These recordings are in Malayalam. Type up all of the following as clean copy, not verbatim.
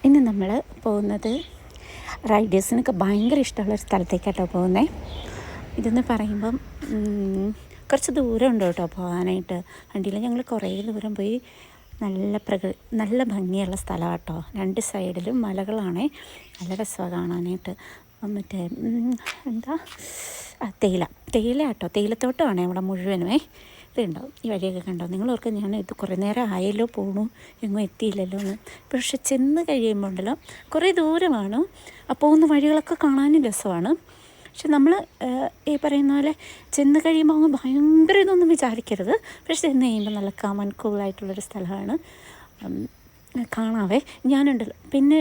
ഇന്ന് നമ്മൾ പോകുന്നത് റൈഡേഴ്സിനൊക്കെ ഭയങ്കര ഇഷ്ടമുള്ളൊരു സ്ഥലത്തേക്കാട്ടോ പോകുന്നത്. ഇതെന്ന് പറയുമ്പം കുറച്ച് ദൂരം ഉണ്ട് കേട്ടോ പോകാനായിട്ട്. വണ്ടിയിൽ ഞങ്ങൾ കുറേ ദൂരം പോയി. നല്ല ഭംഗിയുള്ള സ്ഥലമാണ് കേട്ടോ. രണ്ട് സൈഡിലും മലകളാണേ. നല്ല രസമാണ് കാണാനായിട്ട്. മറ്റേ എന്താ തേയില കേട്ടോ. തേയിലത്തോട്ടമാണേ അവിടെ മുഴുവനുമേ. ഇതുണ്ടാവും ഈ വഴിയൊക്കെ കണ്ടോ. നിങ്ങൾ ഓർക്കും ഞാൻ ഇത് കുറേ നേരം ആയല്ലോ പോണു, എങ്ങും എത്തിയില്ലല്ലോ എന്ന്. പക്ഷെ ചെന്ന് കഴിയുമ്പോൾ ഉണ്ടല്ലോ കുറേ ദൂരമാണ്. ആ പോകുന്ന വഴികളൊക്കെ കാണാനും രസമാണ്. പക്ഷെ നമ്മൾ ഈ പറയുന്ന പോലെ ചെന്ന് കഴിയുമ്പോൾ അങ്ങ് ഭയങ്കര ഇതൊന്നും വിചാരിക്കരുത്. പക്ഷെ ചെന്ന് കഴിയുമ്പോൾ നല്ല കാമൻ കൂളായിട്ടുള്ളൊരു സ്ഥലമാണ്. കാണാവേ ഞാനുണ്ടല്ലോ. പിന്നെ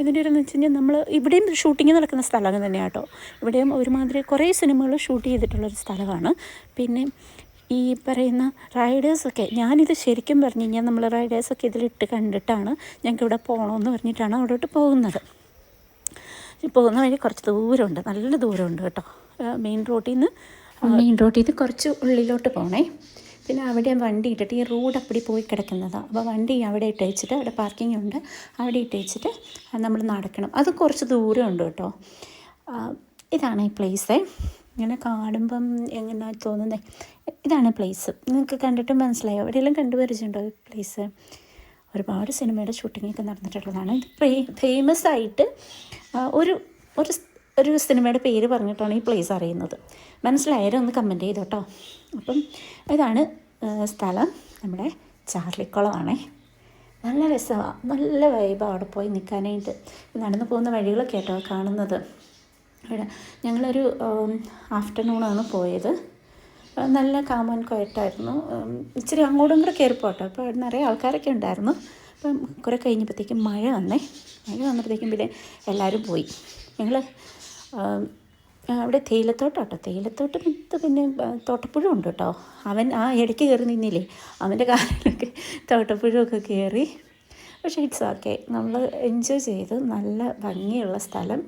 ഇതിൻ്റെ ഒരു വെച്ച് കഴിഞ്ഞാൽ നമ്മൾ ഇവിടെയും ഷൂട്ടിങ് നടക്കുന്ന സ്ഥലം തന്നെയാണ് കേട്ടോ. ഇവിടെയും ഒരുമാതിരി കുറേ സിനിമകൾ ഷൂട്ട് ചെയ്തിട്ടുള്ളൊരു സ്ഥലമാണ്. പിന്നെ ഈ പറയുന്ന റൈഡേഴ്സൊക്കെ, ഞാനിത് ശരിക്കും പറഞ്ഞു കഴിഞ്ഞാൽ നമ്മൾ റൈഡേഴ്സൊക്കെ ഇതിലിട്ട് കണ്ടിട്ടാണ് ഞങ്ങൾക്ക് ഇവിടെ പോകണമെന്ന് പറഞ്ഞിട്ടാണ് അവിടോട്ട് പോകുന്നത്. പോകുന്ന വഴി കുറച്ച് ദൂരമുണ്ട്, നല്ല ദൂരമുണ്ട് കേട്ടോ. മെയിൻ റോഡിൽ നിന്ന് കുറച്ച് ഉള്ളിലോട്ട് പോകണേ. പിന്നെ അവിടെ വണ്ടി ഇട്ടിട്ട് ഈ റോഡ് അപ്പടി പോയി കിടക്കുന്നതാണ്. അപ്പോൾ വണ്ടി അവിടെ ഇട്ട് വെച്ചിട്ട്, അവിടെ പാർക്കിംഗ് ഉണ്ട്, അവിടെ ഇട്ട് വെച്ചിട്ട് നമ്മൾ നടക്കണം. അത് കുറച്ച് ദൂരമുണ്ട് കേട്ടോ. ഇതാണ് ഈ പ്ലേസ്. ഇങ്ങനെ കാണുമ്പം എങ്ങനെയാണ് തോന്നുന്നത്. ഇതാണ് പ്ലേസ്. നിങ്ങൾക്ക് കണ്ടിട്ട് മനസ്സിലായോ? എവിടെയെല്ലാം കണ്ടുപരിച്ചിട്ടുണ്ടോ ഈ പ്ലേസ്? ഒരുപാട് സിനിമയുടെ ഷൂട്ടിങ്ങൊക്കെ നടന്നിട്ടുള്ളതാണ്. ഇത് ഫേമസ് ആയിട്ട് ഒരു സിനിമയുടെ പേര് പറഞ്ഞിട്ടാണ് ഈ പ്ലേസ് അറിയുന്നത്. മനസ്സിലായാലും ഒന്ന് കമൻറ്റ് ചെയ്തു കേട്ടോ. അപ്പം ഇതാണ് സ്ഥലം. നമ്മുടെ ചാർലിക്കുളമാണേ. നല്ല രസമാണ്, നല്ല വൈബാണ് അവിടെ പോയി നിൽക്കാനായിട്ട്. നടന്നു പോകുന്ന വഴികളൊക്കെ കേട്ടോ കാണുന്നത്. ഇവിടെ ഞങ്ങളൊരു ആഫ്റ്റർനൂണാണ് പോയത്. നല്ല കാമൻ ക്വയറ്റായിരുന്നു. ഇച്ചിരി അങ്ങോട്ടും കൂടെ കയറിപ്പോട്ടോ. അപ്പോൾ നിറയെ ആൾക്കാരൊക്കെ ഉണ്ടായിരുന്നു. അപ്പം കുറേ കഴിഞ്ഞപ്പോഴത്തേക്കും മഴ വന്നപ്പോഴത്തേക്കും പിന്നെ എല്ലാവരും പോയി. ഞങ്ങൾ അവിടെ തേയിലത്തോട്ടം പിന്നെ തോട്ടപ്പുഴ ഉണ്ട് കേട്ടോ. അവൻ ആ ഇടയ്ക്ക് കയറി നിന്നില്ലേ, അവൻ്റെ കാലിലൊക്കെ തോട്ടപ്പുഴയൊക്കെ കയറി. പക്ഷേ ഇറ്റ്സ് ഓക്കെ, നമ്മൾ എൻജോയ് ചെയ്ത്. നല്ല ഭംഗിയുള്ള സ്ഥലം.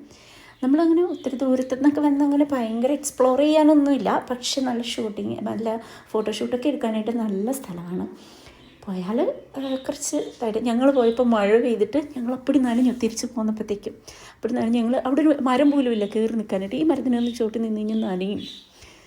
നമ്മളങ്ങനെ ഒത്തിരി ദൂരത്തു നിന്നൊക്കെ വന്നങ്ങനെ ഭയങ്കര എക്സ്പ്ലോർ ചെയ്യാനൊന്നുമില്ല. പക്ഷെ നല്ല ഷൂട്ടിങ്, നല്ല ഫോട്ടോഷൂട്ടൊക്കെ എടുക്കാനായിട്ട് നല്ല സ്ഥലമാണ്. പോയാൽ കുറച്ച് ഞങ്ങൾ പോയപ്പോൾ മഴ പെയ്തിട്ട് ഞങ്ങൾ അപ്പടി നനഞ്ഞു. തിരിച്ച് പോന്നപ്പോഴത്തേക്കും അപ്പടി നനഞ്ഞ് ഞങ്ങൾ അവിടെ ഒരു മരം പോലും ഇല്ല കയറി നിൽക്കാനായിട്ട്. ഈ മരത്തിനൊന്ന് ചോട്ടി നിന്ന് കഴിഞ്ഞാൽ നനയും.